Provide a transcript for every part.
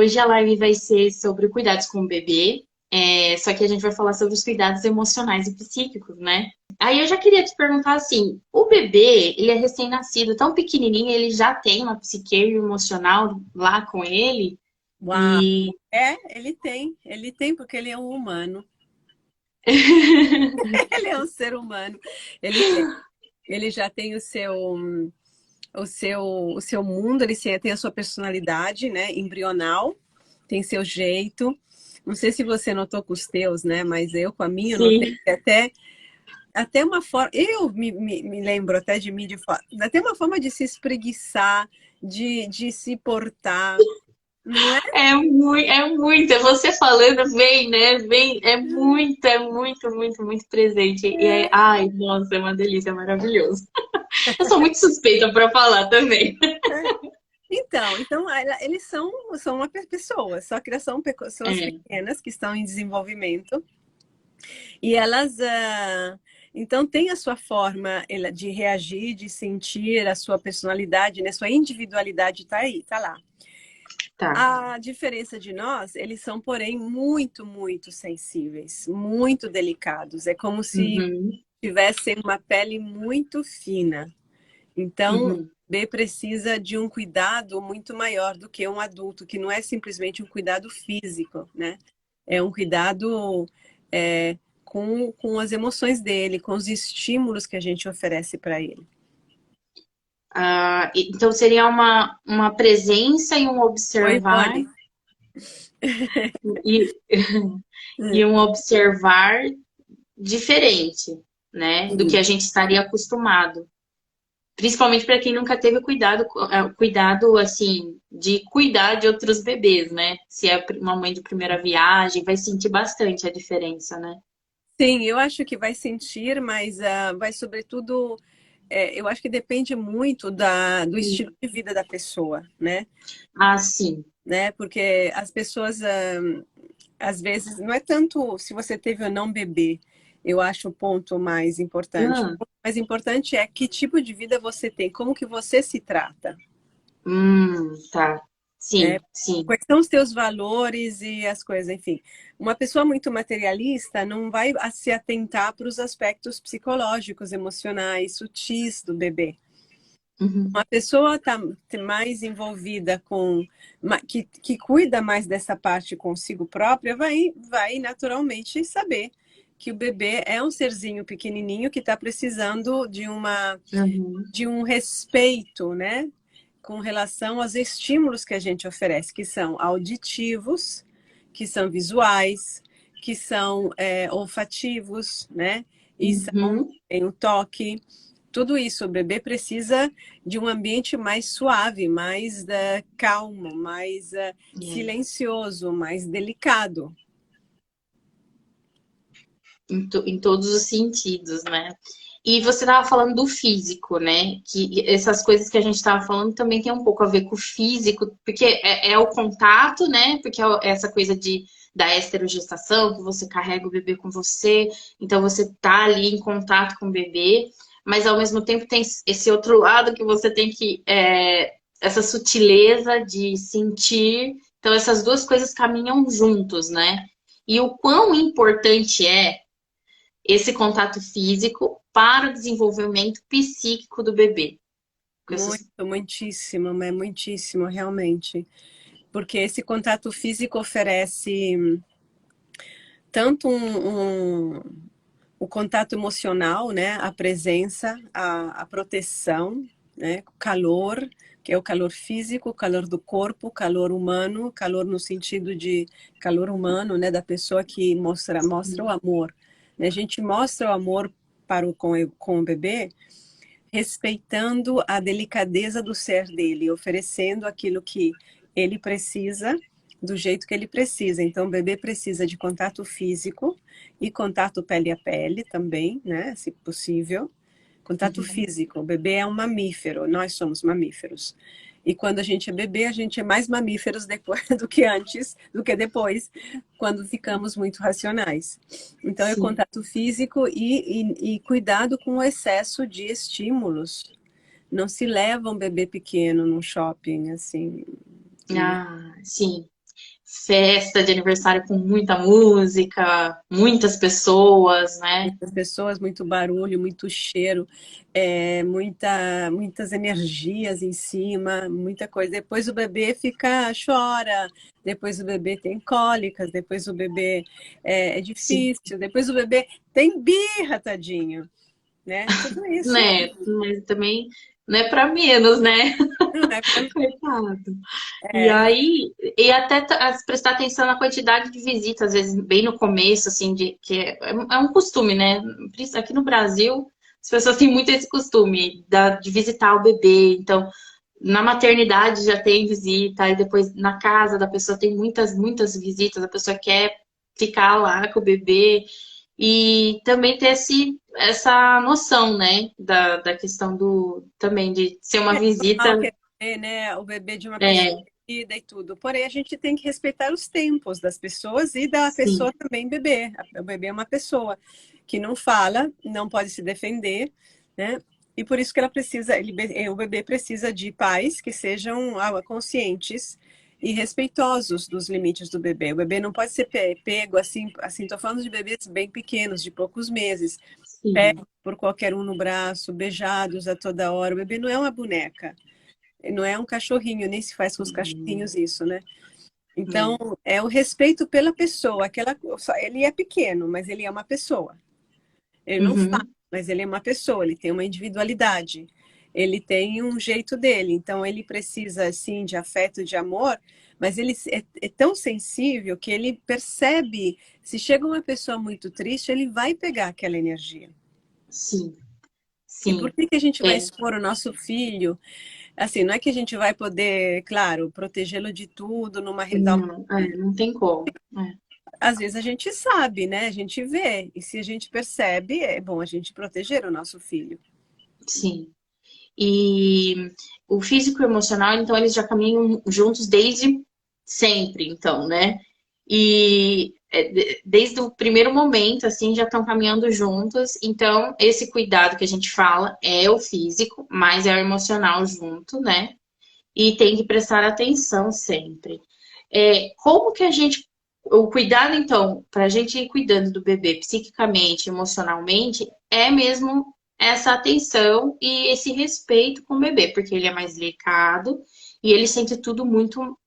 Hoje a live vai ser sobre cuidados com o bebê, só que a gente vai falar sobre os cuidados emocionais e psíquicos, né? Aí eu já queria te perguntar assim, o bebê, ele é recém-nascido, tão pequenininho, ele já tem uma psique e um emocional lá com ele? Uau! E Ele tem porque ele é um humano, ele é um ser humano, ele tem, ele já tem o seu mundo, tem a sua personalidade, né, embrional, tem seu jeito. Não sei se você notou com os teus, né, mas eu com a minha eu notei sim, que até uma forma, me lembro até de mim, até uma forma de se espreguiçar, de se portar, não é? você falando vem, né? Vem, muito presente. Ai, nossa, é uma delícia, é maravilhoso. Eu sou muito suspeita para falar também. Eles são uma pessoa, só que elas são pessoas É. pequenas que estão em desenvolvimento e elas, então, tem a sua forma de reagir, de sentir, a sua personalidade, né? Sua individualidade está aí, está lá. Tá. A diferença de nós, eles são, porém, muito, muito sensíveis, muito delicados. É como se Uhum, tivessem uma pele muito fina. Então, o uhum. bebê precisa de um cuidado muito maior do que um adulto, que não é simplesmente um cuidado físico, né? É um cuidado com as emoções dele, com os estímulos que a gente oferece para ele. Então seria uma presença e um Oi, observar Rony. e, e um observar diferente, né, do que a Sim. gente estaria acostumado. Principalmente para quem nunca teve cuidado assim de cuidar de outros bebês, né? Se é uma mãe de primeira viagem, vai sentir bastante a diferença, né? Sim, eu acho que vai sentir, mas vai sobretudo, eu acho que depende muito do estilo de vida da pessoa, né? Ah, sim. Porque as pessoas, às vezes, não é tanto se você teve ou não bebê, eu acho o ponto mais importante. Ah, O ponto mais importante é que tipo de vida você tem, como que você se trata, tá. né? Sim, sim. Quais são os teus valores e as coisas, enfim. Uma pessoa muito materialista não vai se atentar para os aspectos psicológicos, emocionais, sutis do bebê. Uhum. Uma pessoa está mais envolvida que cuida mais dessa parte consigo própria, vai naturalmente saber que o bebê é um serzinho pequenininho que está precisando Uhum. de um respeito, né? Com relação aos estímulos que a gente oferece, que são auditivos, que são visuais, que são olfativos, né? E são Uhum. tem o toque. Tudo isso, o bebê precisa de um ambiente mais suave, mais calmo, mais É. silencioso, mais delicado. Em todos os sentidos, né? E você estava falando do físico, né? Que essas coisas que a gente estava falando também tem um pouco a ver com o físico, porque é o contato, né? Porque é essa coisa da esterogestação, que você carrega o bebê com você, então você tá ali em contato com o bebê, mas ao mesmo tempo tem esse outro lado que você tem essa sutileza de sentir. Então essas duas coisas caminham juntos, né? E o quão importante é esse contato físico para o desenvolvimento psíquico do bebê. Muito, muitíssimo, mas muitíssimo, realmente. Porque esse contato físico oferece tanto o contato emocional, né? A presença, a proteção, né? O calor, que é o calor físico, o calor do corpo, o calor humano, calor no sentido de calor humano, né? Da pessoa que mostra o amor. Né? A gente mostra o amor com o bebê respeitando a delicadeza do ser dele, oferecendo aquilo que ele precisa do jeito que ele precisa. Então, o bebê precisa de contato físico e contato pele a pele também, né, se possível. Contato físico. O bebê é um mamífero, nós somos mamíferos. E quando a gente é bebê, a gente é mais mamíferos depois do que antes, do que depois, quando ficamos muito racionais. Então, é Sim. contato físico e cuidado com o excesso de estímulos. Não se leva um bebê pequeno num shopping, assim. Ah, sim. festa de aniversário com muita música, muitas pessoas, né? Muitas pessoas, muito barulho, muito cheiro, muitas energias em cima, muita coisa. Depois o bebê chora, depois o bebê tem cólicas, depois o bebê é Sim, difícil, depois o bebê tem birra, tadinho, né? Tudo isso né? Mas também não é para menos, né? não é para mim. Coitado. E É, aí, e até prestar atenção na quantidade de visitas, às vezes bem no começo, assim, é um costume, né? Aqui no Brasil, as pessoas têm muito esse costume de visitar o bebê. Então, na maternidade já tem visita, e depois na casa da pessoa tem muitas, muitas visitas, a pessoa quer ficar lá com o bebê. E também ter essa noção, né, da questão também de ser uma normal visita. querer, né, o bebê de uma pessoa É, querida e tudo. Porém, a gente tem que respeitar os tempos das pessoas e da sim. pessoa também bebê. O bebê é uma pessoa que não fala, não pode se defender, né? E por isso que ela precisa, o bebê precisa de pais que sejam conscientes e respeitosos dos limites do bebê. O bebê não pode ser pego assim, tô falando de bebês bem pequenos, de poucos meses, Sim. pego por qualquer um no braço, beijados a toda hora. O bebê não é uma boneca, não é um cachorrinho, nem se faz com os cachorrinhos isso, né? Então, É. é o respeito pela pessoa. Ele é pequeno, mas ele é uma pessoa. Ele não fala, Uhum. mas ele é uma pessoa, ele tem uma individualidade. Ele tem um jeito dele. Então, ele precisa, assim, de afeto, de amor, mas ele é tão sensível que ele percebe. Se chega uma pessoa muito triste, ele vai pegar aquela energia. Sim, E por sim. que que a gente vai É. expor o nosso filho? Assim, não é que a gente vai poder, claro, protegê-lo de tudo Não, não tem como. É, Às vezes a gente sabe, né? A gente vê. E se a gente percebe, é bom a gente proteger o nosso filho. sim. E o físico e o emocional, então, eles já caminham juntos desde sempre, então, né? E desde o primeiro momento, assim, já estão caminhando juntos. Então, esse cuidado que a gente fala é o físico, mas é o emocional junto, né? E tem que prestar atenção sempre. Como que a gente. O cuidado, então, para a gente ir cuidando do bebê psiquicamente, emocionalmente, é mesmo essa atenção e esse respeito com o bebê, porque ele é mais delicado e ele sente tudo muito,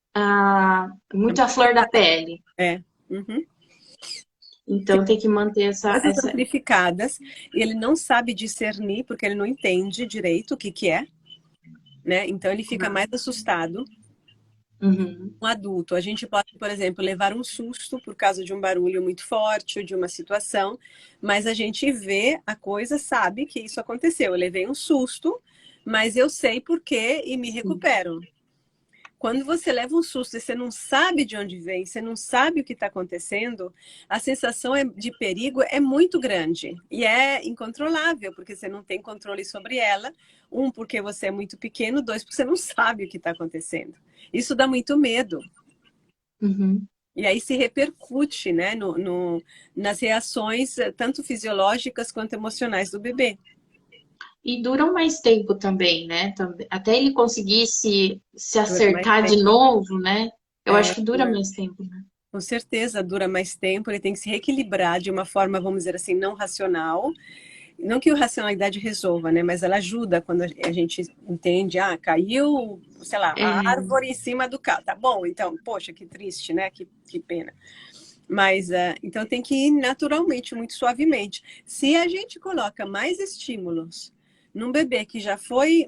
muito à flor da pele. É. Uhum. Então tem que manter Coisas amplificadas. E ele não sabe discernir, porque ele não entende direito o que que é, né? Então ele fica mais assustado. Uhum, Um adulto, a gente pode, por exemplo, levar um susto por causa de um barulho muito forte ou de uma situação, mas a gente vê a coisa, sabe que isso aconteceu. Eu levei um susto, mas eu sei por quê e me sim. recupero. Quando você leva um susto e você não sabe de onde vem, você não sabe o que está acontecendo, a sensação de perigo é muito grande e é incontrolável, porque você não tem controle sobre ela. Um, porque você é muito pequeno, dois, porque você não sabe o que está acontecendo. Isso dá muito medo. Uhum. E aí se repercute, né, nas reações, tanto fisiológicas quanto emocionais do bebê. E duram mais tempo também, né? Até ele conseguir se Dura mais acertar de tempo. novo, né? Eu acho É, que dura mais tempo, né? com certeza dura mais tempo, ele tem que se reequilibrar de uma forma, vamos dizer assim, não racional. Não que a racionalidade resolva, né? Mas ela ajuda quando a gente entende, caiu, sei lá, a É, árvore em cima do carro. Tá bom, então, poxa, que triste, né? Que pena. Mas, então tem que ir naturalmente, muito suavemente. Se a gente coloca mais estímulos num bebê que já foi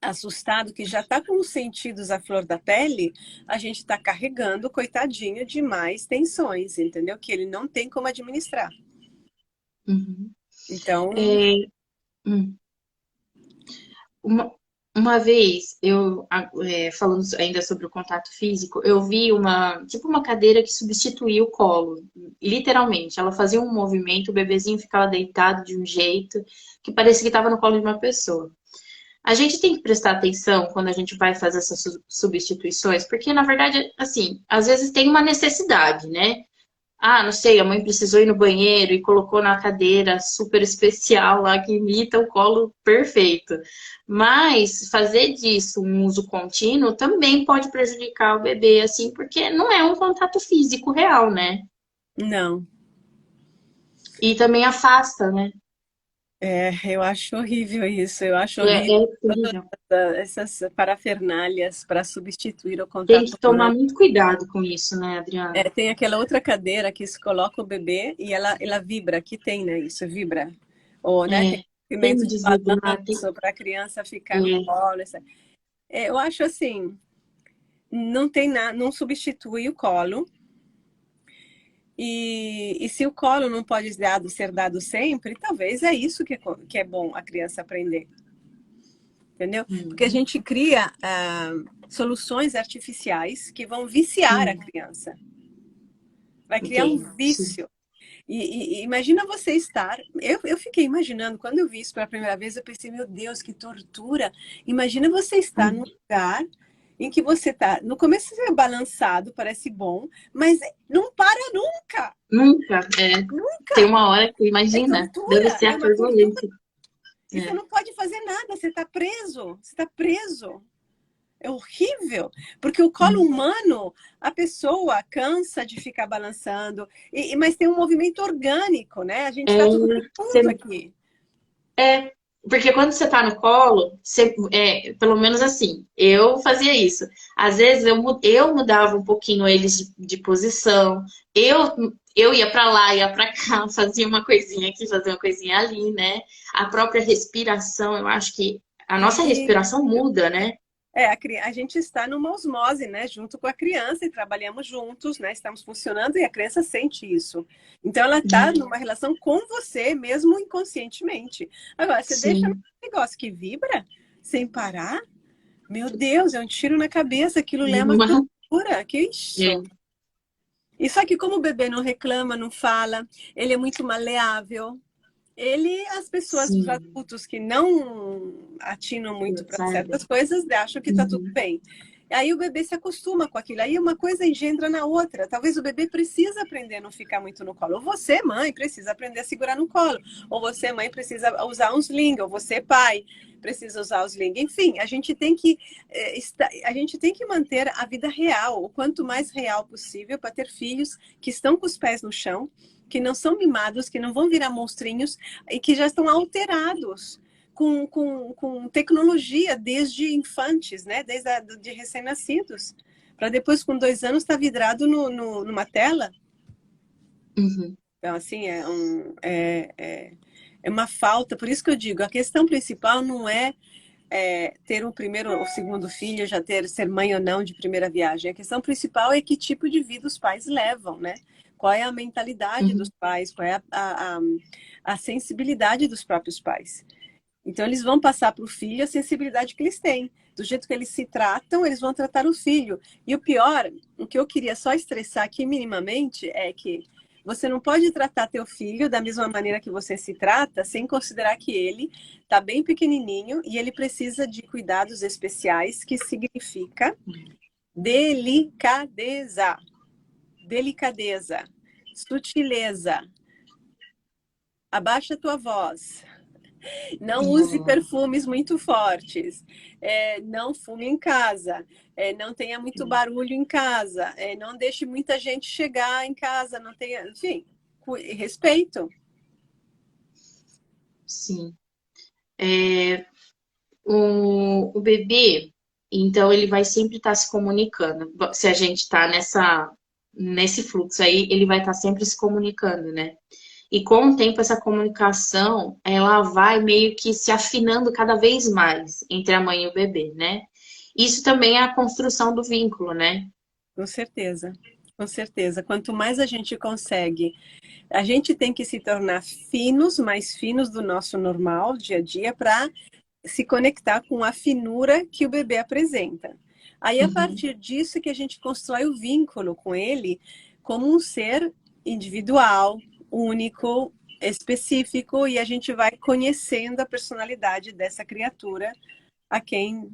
assustado, que já está com os sentidos à flor da pele, a gente está carregando, coitadinho, de mais tensões, entendeu? Que ele não tem como administrar. uhum. Então, É, hum. Uma, uma vez, falando ainda sobre o contato físico, eu vi tipo uma cadeira que substituía o colo, literalmente. Ela fazia um movimento, o bebezinho ficava deitado de um jeito que parecia que estava no colo de uma pessoa. A gente tem que prestar atenção quando a gente vai fazer essas substituições, porque na verdade, assim, às vezes tem uma necessidade, né? Ah, não sei, a mãe precisou ir no banheiro e colocou na cadeira super especial lá que imita o colo perfeito. Mas fazer disso um uso contínuo também pode prejudicar o bebê, assim, porque não é um contato físico real, né? Não. E também afasta, né? É, eu acho horrível isso. Eu acho É, horrível é todas terrível. essas parafernálias para substituir o Tem que contato tomar humano. muito cuidado com isso, né, É, Adriana? tem aquela outra cadeira que se coloca o bebê e ela vibra, que tem, né? Isso vibra. Ou, né, tem É, tem movimento que de desvibrar, tem... balanço para a criança ficar no É, colo. É, eu acho assim, não tem nada, não substitui o colo. E se o colo não pode ser dado sempre, talvez é isso que é bom a criança aprender. Entendeu? Porque a uhum, gente cria soluções artificiais que vão viciar a sim, criança. Vai criar um entendo, sim. vício. E imagina você estar. Eu fiquei imaginando, quando eu vi isso pela primeira vez, eu pensei, meu Deus, que tortura. Imagina você estar num Hum, lugar em que você está. No começo você é balançado, parece bom, mas não para nunca. nunca, tem Nunca. uma hora que, É imagina, deve tortura, ser é uma tortura. atordoante. E você É. não pode fazer nada, você está preso. Você está preso. É horrível, porque o colo Hum. humano, a pessoa cansa de ficar balançando, mas tem um movimento orgânico, né? A gente É, está tudo junto você- aqui. é, porque quando você tá no colo, pelo menos assim, eu fazia isso. Às vezes eu mudava um pouquinho eles de posição, eu ia pra lá, ia pra cá, fazia uma coisinha aqui, fazia uma coisinha ali, né? A própria respiração, eu acho que a nossa E respiração muda, né? a gente está numa osmose, né? Junto com a criança e trabalhamos juntos, né? Estamos funcionando e a criança sente isso. Então ela está numa relação com você, mesmo inconscientemente. Agora, você deixa um Sim. negócio que vibra sem parar, meu Deus, é um tiro na cabeça, aquilo leva à Uma- tortura. Que isso? é, E só que como o bebê não reclama, não fala, ele é muito maleável. As pessoas, os sim. adultos que não atinam muito para Sabe? certas coisas, acham que está tudo Uhum. bem. Aí o bebê se acostuma com aquilo. Aí uma coisa engendra na outra. Talvez o bebê precisa aprender a não ficar muito no colo. Ou você, mãe, precisa aprender a segurar no colo. Ou você, mãe, precisa usar um sling. Ou você, pai, precisa usar o sling. Enfim, a gente tem que manter a vida real, o quanto mais real possível, para ter filhos que estão com os pés no chão, que não são mimados, que não vão virar monstrinhos e que já estão alterados com tecnologia desde infantes, né? De recém-nascidos. Para depois, com 2 anos, estar vidrado numa tela. Uhum. Então, assim, é uma falta. Por isso que eu digo, a questão principal não é ter um primeiro ou segundo filho, ser mãe ou não de primeira viagem. A questão principal é que tipo de vida os pais levam, né? Qual é a mentalidade dos Uhum. pais, qual é a sensibilidade dos próprios pais. Então, eles vão passar para o filho a sensibilidade que eles têm. Do jeito que eles se tratam, eles vão tratar o filho. E o pior, o que eu queria só estressar aqui minimamente é que você não pode tratar teu filho da mesma maneira que você se trata, sem considerar que ele está bem pequenininho e ele precisa de cuidados especiais, que significa delicadeza, delicadeza, sutileza. Abaixa a tua voz. Não use É, perfumes muito fortes. Não fume em casa. Não tenha muito barulho em casa. Não deixe muita gente chegar em casa. Não tenha, enfim, respeito. sim. O bebê, então, ele vai sempre estar se comunicando. Se a gente está nesse fluxo aí, ele vai estar sempre se comunicando, né? E com o tempo, essa comunicação, ela vai meio que se afinando cada vez mais entre a mãe e o bebê, né? Isso também é a construção do vínculo, né? Com certeza. Com certeza. Quanto mais a gente consegue, a gente tem que se tornar finos, mais finos do nosso normal, dia a dia, para se conectar com a finura que o bebê apresenta. Aí, a Uhum. partir disso, que a gente constrói o vínculo com ele como um ser individual, único, específico, e a gente vai conhecendo a personalidade dessa criatura a quem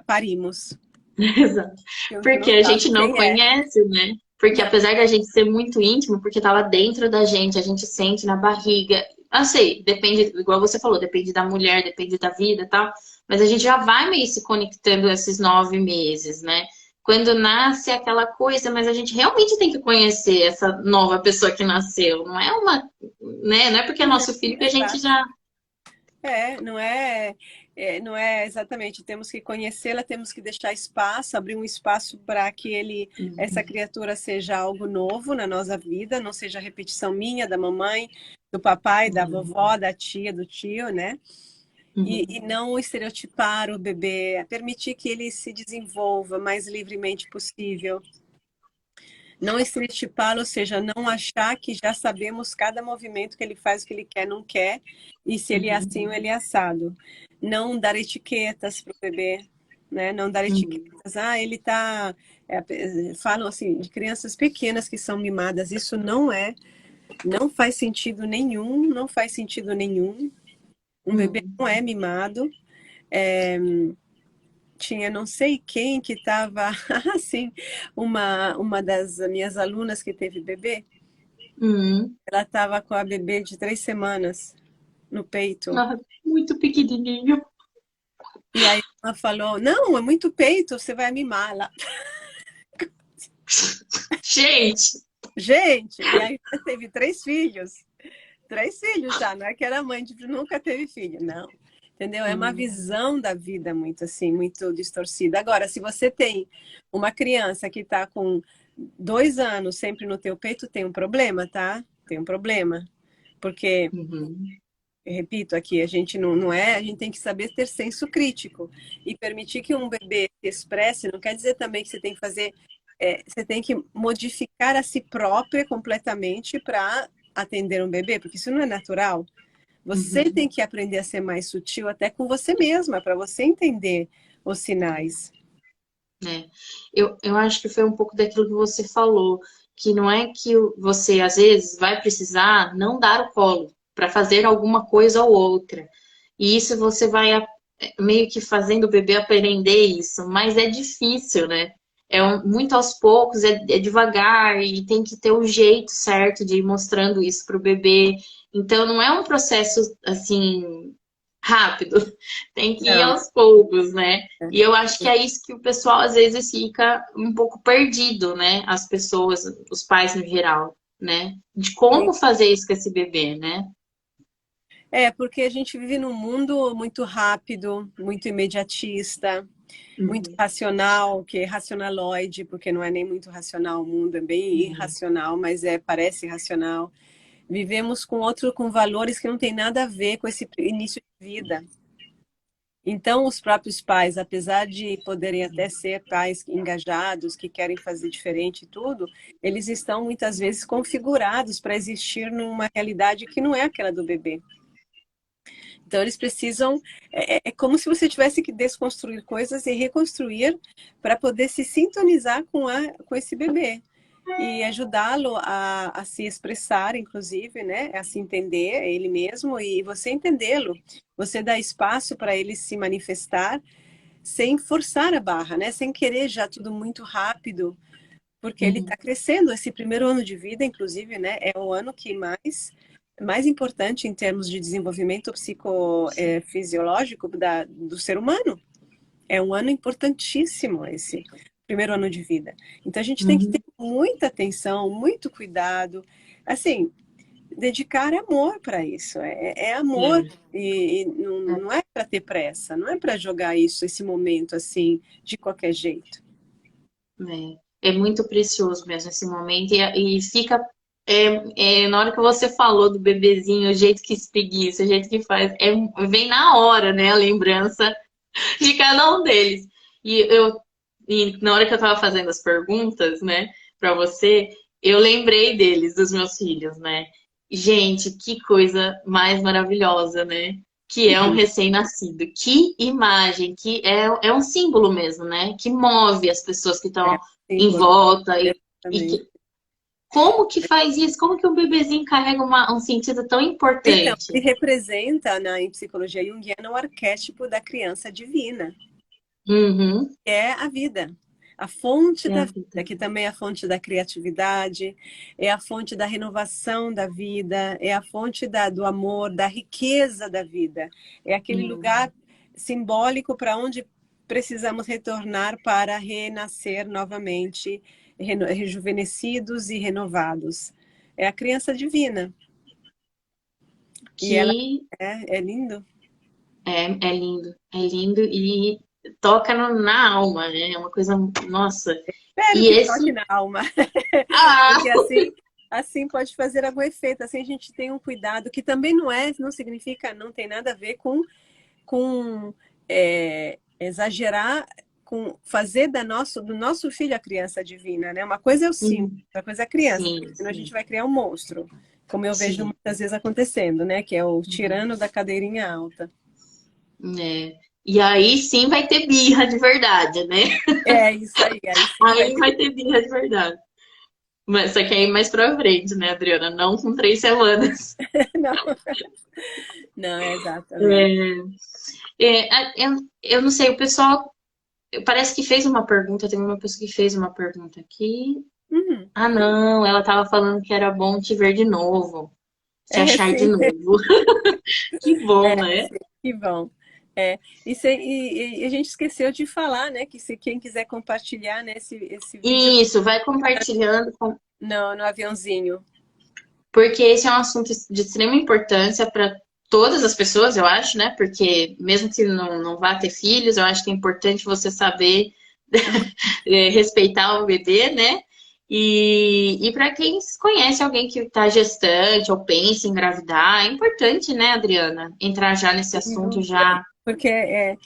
parimos. Exato. Que a gente Porque não a gente sabe não quem é. conhece, né? Porque Não, apesar da gente ser muito íntimo, porque tava dentro da gente, a gente sente na barriga. Eu sei, depende, igual você falou, depende da mulher, depende da vida e tal. Mas a gente já vai meio se conectando esses 9 meses, né? Quando nasce aquela coisa, mas a gente realmente tem que conhecer essa nova pessoa que nasceu. Não é uma, né? Não é porque é não, nosso filho que a gente exato. já. Não é, não é exatamente. Temos que conhecê-la, temos que deixar espaço, abrir um espaço para que essa criatura seja algo novo na nossa vida, não seja repetição minha, da mamãe, do papai, da Uhum, vovó, da tia, do tio, né? E uhum, não estereotipar o bebê, permitir que ele se desenvolva mais livremente possível. Não estereotipá-lo, ou seja, não achar que já sabemos cada movimento que ele faz, o que ele quer, não quer, e se ele é uhum, assim ou ele é assado. Não dar etiquetas para o bebê, né? Não dar uhum, etiquetas. Ah, ele está. Falam assim de crianças pequenas que são mimadas. Isso não faz sentido nenhum, não faz sentido nenhum. Um bebê uhum. não é mimado. É, tinha não sei quem que estava, assim, uma das minhas alunas que teve bebê, Uhum. ela estava com a bebê de 3 semanas no peito. Ah, muito pequenininho. E aí ela falou, não, é muito peito, você vai mimar lá. Gente! Gente, e aí ela teve 3 filhos. 3 filhos já, não é que era mãe de nunca teve filho, não. Entendeu? É uma Hum, visão da vida muito assim, muito distorcida. Agora, se você tem uma criança que está com 2 anos sempre no teu peito, tem um problema, tá? Tem um problema. Porque, uhum, repito aqui, a gente não é, a gente tem que saber ter senso crítico e permitir que um bebê se expresse, não quer dizer também que você tem que fazer, você tem que modificar a si própria completamente para atender um bebê, porque isso não é natural. Você uhum. tem que aprender a ser mais sutil até com você mesma, para você entender os sinais. É. Eu acho que foi um pouco daquilo que você falou, que não é que você, às vezes, vai precisar não dar o colo para fazer alguma coisa ou outra. E isso você vai meio que fazendo o bebê aprender isso, mas é difícil, né? Muito aos poucos, é devagar e tem que ter o jeito certo de ir mostrando isso para o bebê. Então, não é um processo assim rápido, tem que ir Não, aos poucos, né? é. E eu acho que é isso que o pessoal às vezes fica um pouco perdido, né? As pessoas, os pais no geral, né? De como fazer isso com esse bebê, né? Porque a gente vive num mundo muito rápido, muito imediatista, muito Uhum, racional, que é racionaloide, porque não é nem muito racional o mundo, é bem uhum, irracional, mas parece racional. Vivemos com valores que não tem nada a ver com esse início de vida. Então, os próprios pais, apesar de poderem até ser pais engajados, que querem fazer diferente e tudo, eles estão muitas vezes configurados para existir numa realidade que não é aquela do bebê. Então, eles precisam. É como se você tivesse que desconstruir coisas e reconstruir para poder se sintonizar com esse bebê e ajudá-lo a se expressar, inclusive, né? A se entender ele mesmo e você entendê-lo. Você dá espaço para ele se manifestar sem forçar a barra, né? Sem querer já tudo muito rápido, porque ele uhum. está crescendo. Esse primeiro ano de vida, inclusive, né? É o ano que mais importante em termos de desenvolvimento psicofisiológico do ser humano. É um ano importantíssimo esse primeiro ano de vida. Então a gente tem que ter Uhum. muita atenção, muito cuidado, assim, dedicar amor para isso. É amor É, e não é para ter pressa, não é para jogar esse momento assim de qualquer jeito. é muito precioso mesmo esse momento e fica na hora que você falou do bebezinho, o jeito que espreguiça, o jeito que faz, vem na hora, né, a lembrança de cada um deles. E na hora que eu tava fazendo as perguntas, né, pra você, eu lembrei deles, dos meus filhos, né? Gente, que coisa mais maravilhosa, né? Que é um recém-nascido. Que imagem, que é um símbolo mesmo, né? Que move as pessoas que É estão em símbolo, volta e exatamente. como que faz isso? Como que um bebezinho carrega um sentido tão Então, importante? ele representa em psicologia junguiana o arquétipo da criança divina, Uhum, que é a vida. A fonte É a da vida. vida, que também é a fonte da criatividade, é a fonte da renovação da vida, é a fonte do amor, da riqueza da vida. É aquele Hum. lugar simbólico para onde precisamos retornar para renascer novamente, rejuvenescidos e renovados. É a criança divina. E ela Que é lindo. é lindo. É lindo e toca na alma, né? É uma coisa, nossa. Espero E que esse. toque na alma, Ah! porque assim pode fazer algum efeito. Assim a gente tem um cuidado que também não significa, não tem nada a ver com exagerar, com fazer do nosso filho a criança divina, né? Uma coisa é o símbolo, Hum. outra coisa é a criança, porque Sim, senão a gente sim, vai criar um monstro, como eu vejo sim. muitas vezes acontecendo, né? Que é o Uhum. tirano da cadeirinha alta. É. E aí sim vai ter birra de verdade, né? É isso aí sim vai Aí ter. vai ter birra de verdade. Mas só que aí mais pra frente, né, Adriana? Não com 3 semanas. Não, não, é exatamente. É, eu não sei, o pessoal parece que fez uma pergunta, tem uma pessoa que fez uma pergunta aqui. Uhum. Ah, não, ela tava falando que era bom te ver de novo, te É, achar de sim. novo. Que bom, É, né? sim, que bom. E a gente esqueceu de falar, né? Que se quem quiser compartilhar, né, esse vídeo Isso, vai compartilhando, no aviãozinho. porque esse é um assunto de extrema importância para todas as pessoas, eu acho, né? Porque mesmo que não vá ter filhos, eu acho que é importante você saber respeitar o bebê, né? E para quem conhece alguém que está gestante ou pensa em engravidar, é importante, né, Adriana, entrar já nesse Sem assunto dúvida. já. Porque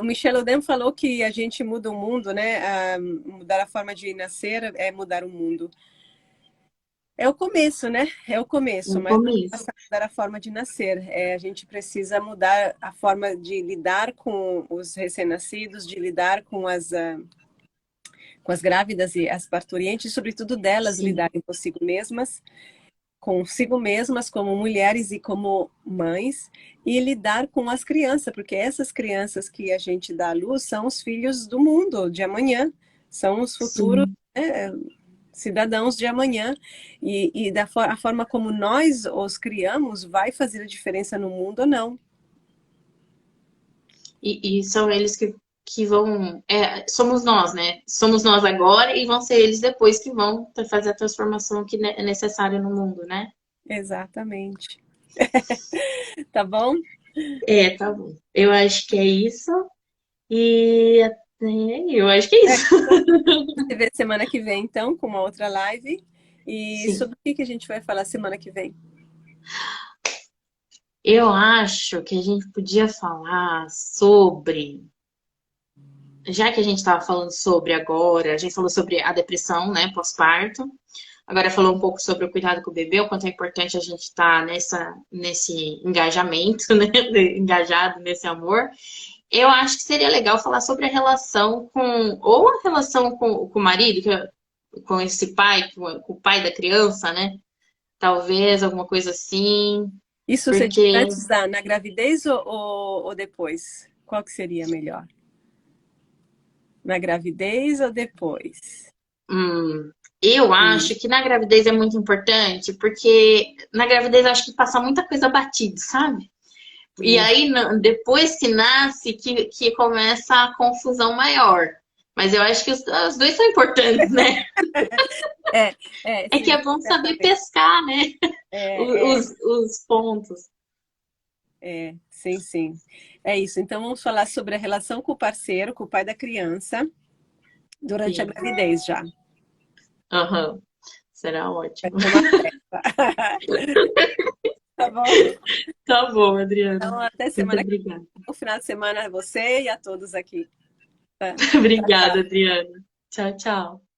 o Michel Odem falou que a gente muda o mundo, né? Mudar a forma de nascer é mudar o mundo. É o começo, né? É o começo, No mas não começo. basta mudar a forma de nascer. A gente precisa mudar a forma de lidar com os recém-nascidos, de lidar com as grávidas e as parturientes, sobretudo delas Sim, lidarem consigo mesmas como mulheres e como mães, e lidar com as crianças, porque essas crianças que a gente dá à luz são os filhos do mundo de amanhã, são os futuros, sim. né, cidadãos de amanhã, a forma como nós os criamos vai fazer a diferença no mundo ou não. E são eles que vão. Somos nós, né? Somos nós agora e vão ser eles depois que vão fazer a transformação que é necessária no mundo, né? Exatamente. Tá bom? É, tá bom. Eu acho que é isso. E eu acho que é É, isso. se vê semana que vem, então, com uma outra live. E Sim. sobre o que a gente vai falar semana que vem? Eu acho que a gente podia falar sobre. Já que a gente estava falando sobre agora, a gente falou sobre a depressão, né, pós-parto. Agora falou um pouco sobre o cuidado com o bebê, o quanto é importante a gente estar nesse engajamento, né? Engajado nesse amor. Eu acho que seria legal falar sobre a relação ou a relação com o marido, com esse pai, com o pai da criança, né? Talvez alguma coisa assim, Isso você diz porque antes na gravidez ou depois? Qual que seria melhor? Na gravidez ou depois? hum, eu Hum, acho que na gravidez é muito importante, porque na gravidez eu acho que passa muita coisa batido, sabe? E isso. aí, depois que nasce, que começa a confusão maior. Mas eu acho que os dois são importantes, né? É, É que sim, é bom saber certamente. pescar, né? É, é, Os pontos. sim, sim. É isso. Então, vamos falar sobre a relação com o parceiro, com o pai da criança, durante a Sim. gravidez já. Aham. Será Vai ótimo. ser uma festa. Tá bom? Tá bom, Adriana. Então, até Muito semana que obrigada. vem. Bom final de semana a você e a todos aqui. Tá? Tchau, Obrigada, tchau. Adriana. Tchau, tchau.